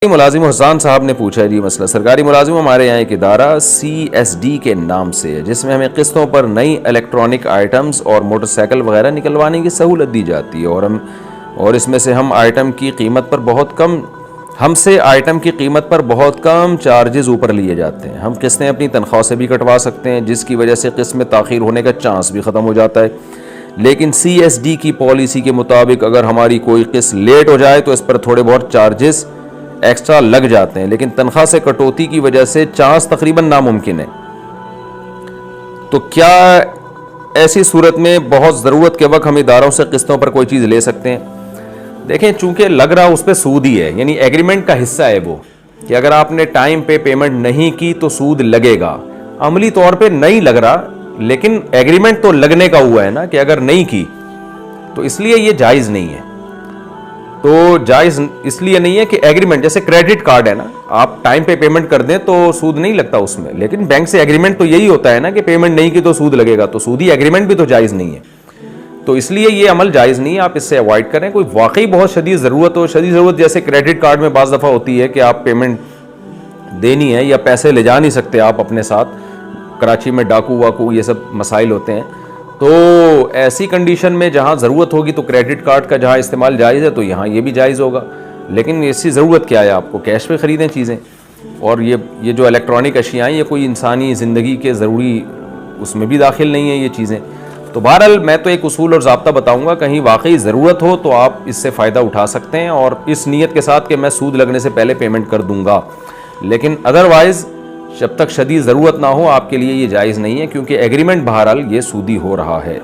मुलाजिम हुसैन साहब ने पूछा जी मसला सरकारी मुलाजिम हमारे यहाँ एक इदारा CSD के नाम से है जिसमें हमें किस्तों पर नई इलेक्ट्रॉनिक आइटम्स और मोटरसाइकिल वगैरह निकलवाने की सहूलत दी जाती है और इसमें से हम आइटम की कीमत पर बहुत कम हमसे आइटम की कीमत पर बहुत कम चार्जेस ऊपर लिए जाते हैं। हम किस्तें अपनी तनख्वाह से भी कटवा सकते हैं जिसकी वजह से किस्त में ताख़ीर होने का चांस भी ख़त्म हो जाता है। लेकिन CSD की पॉलिसी के मुताबिक अगर हमारी कोई किस्त लेट हो जाए तो इस पर थोड़े बहुत चार्जेस एक्स्ट्रा लग जाते हैं, लेकिन तनख्वाह से कटौती की वजह से चांस तकरीबन नामुमकिन है। तो क्या ऐसी सूरत में बहुत ज़रूरत के वक्त हम इदारों से किस्तों पर कोई चीज़ ले सकते हैं? देखें, चूंकि लग रहा उस पर सूद ही है, यानी एग्रीमेंट का हिस्सा है वो कि अगर आपने टाइम पे पेमेंट नहीं की तो सूद लगेगा। अमली तौर पे नहीं लग रहा, लेकिन एग्रीमेंट तो लगने का हुआ है ना कि अगर नहीं की तो इसलिए ये जायज़ नहीं है। तो जायज़ इसलिए नहीं है कि एग्रीमेंट, जैसे क्रेडिट कार्ड है ना, आप टाइम पे पेमेंट कर दें तो सूद नहीं लगता उसमें, लेकिन बैंक से एग्रीमेंट तो यही होता है ना कि पेमेंट नहीं की तो सूद लगेगा, तो सूदी एग्रीमेंट भी तो जायज़ नहीं है। तो इसलिए ये अमल जायज़ नहीं है, आप इससे अवॉइड करें। कोई वाकई बहुत शदीद ज़रूरत हो, शदीद ज़रूरत जैसे क्रेडिट कार्ड में बाज़ दफ़ा होती है कि आप पेमेंट देनी है या पैसे ले जा नहीं सकते आप अपने साथ, कराची में डाकू वाकू ये सब मसाइल होते हैं, तो ऐसी कंडीशन में जहाँ ज़रूरत होगी तो क्रेडिट कार्ड का जहाँ इस्तेमाल जायज़ है तो यहाँ ये भी जायज़ होगा। लेकिन इसकी ज़रूरत क्या है, आपको कैश पे ख़रीदें चीज़ें। और ये जो इलेक्ट्रॉनिक अशियाँ ये कोई इंसानी ज़िंदगी के ज़रूरी उसमें भी दाखिल नहीं है ये चीज़ें। तो बहरहाल मैं तो एक उसूल और ज़ाब्ता बताऊँगा, कहीं वाकई ज़रूरत हो तो आप इससे फ़ायदा उठा सकते हैं और इस नीयत के साथ कि मैं सूद लगने से पहले पेमेंट कर दूँगा। लेकिन अदरवाइज़ जब तक शदीद ज़रूरत ना हो आपके लिए ये जायज़ नहीं है, क्योंकि एग्रीमेंट बहरहाल ये सूदी हो रहा है।